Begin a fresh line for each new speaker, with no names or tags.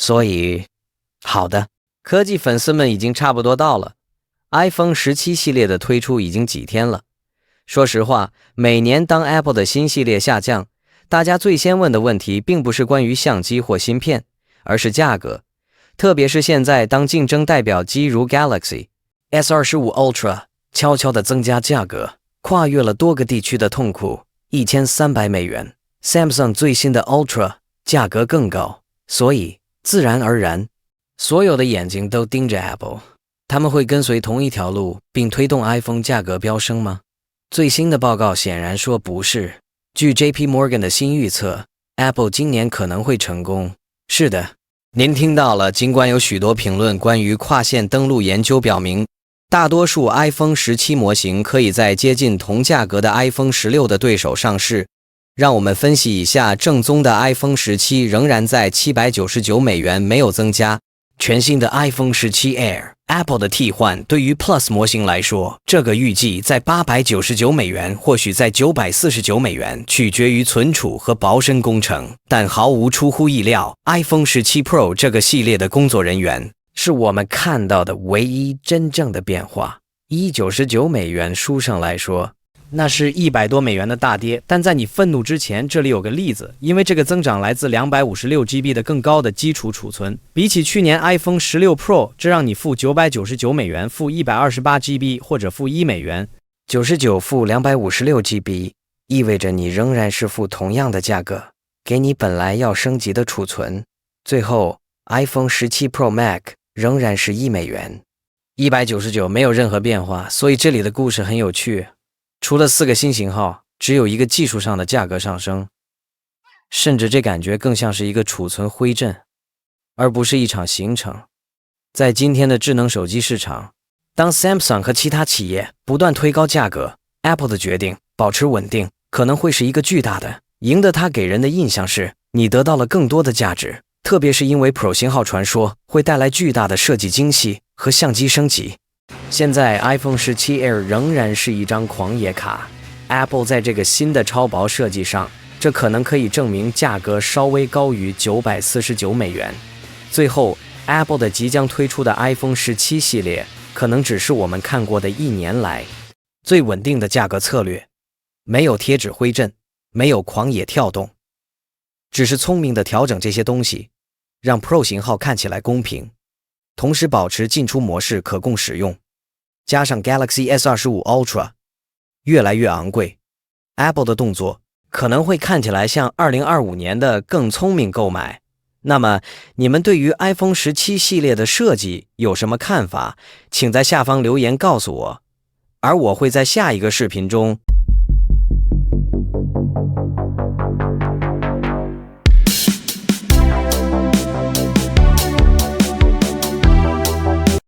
所以，好的，科技粉丝们已经差不多到了。iPhone 17系列的推出已经几天了。说实话，每年当 Apple 的新系列下降，大家最先问的问题并不是关于相机或芯片，而是价格。特别是现在，当竞争代表机如 Galaxy S25 Ultra 悄悄地增加价格，跨越了多个地区的痛苦，$1300。Samsung 最新的 Ultra 价格更高，所以自然而然，所有的眼睛都盯着 Apple。他们会跟随同一条路，并推动 iPhone 价格飙升吗？最新的报告显然说不是。据 JP Morgan 的新预测， Apple 今年可能会成功。是的，您听到了，尽管有许多评论关于跨线登录研究表明，大多数 iPhone 17模型可以在接近同价格的 iPhone 16的对手上市。让我们分析一下，正宗的 iPhone 17仍然在$799，没有增加。全新的 iPhone 17 Air Apple 的替换，对于 Plus 模型来说，这个预计在$899，或许在$949，取决于存储和薄身工程。但毫无出乎意料， iPhone 17 Pro 这个系列的工作人员是我们看到的唯一真正的变化。$199书上来说，那是$100多的大跌，但在你愤怒之前，这里有个例子，因为这个增长来自 256GB 的更高的基础储存，比起去年 iPhone 16 Pro， 这让你付$999，付 128GB 或者付$1。99付 256GB 意味着你仍然是付同样的价格，给你本来要升级的储存。最后 iPhone 17 Pro Max 仍然是$1。199没有任何变化，所以这里的故事很有趣。除了4个新型号，只有一个技术上的价格上升，甚至这感觉更像是一个储存灰阵，而不是一场行程。在今天的智能手机市场，当 Samsung 和其他企业不断推高价格， Apple 的决定保持稳定可能会是一个巨大的赢得。它给人的印象是你得到了更多的价值，特别是因为 Pro 型号传说会带来巨大的设计精细和相机升级。现在 iPhone 17 Air 仍然是一张狂野卡， Apple 在这个新的超薄设计上，这可能可以证明价格稍微高于$949。最后 Apple 的即将推出的 iPhone 17系列可能只是我们看过的1年来最稳定的价格策略，没有贴纸灰阵，没有狂野跳动，只是聪明地调整这些东西，让 Pro 型号看起来公平，同时保持进出模式可供使用。加上 Galaxy S25 Ultra 越来越昂贵， Apple 的动作可能会看起来像2025年的更聪明购买。那么你们对于 iPhone 17系列的设计有什么看法？请在下方留言告诉我，而我会在下一个视频中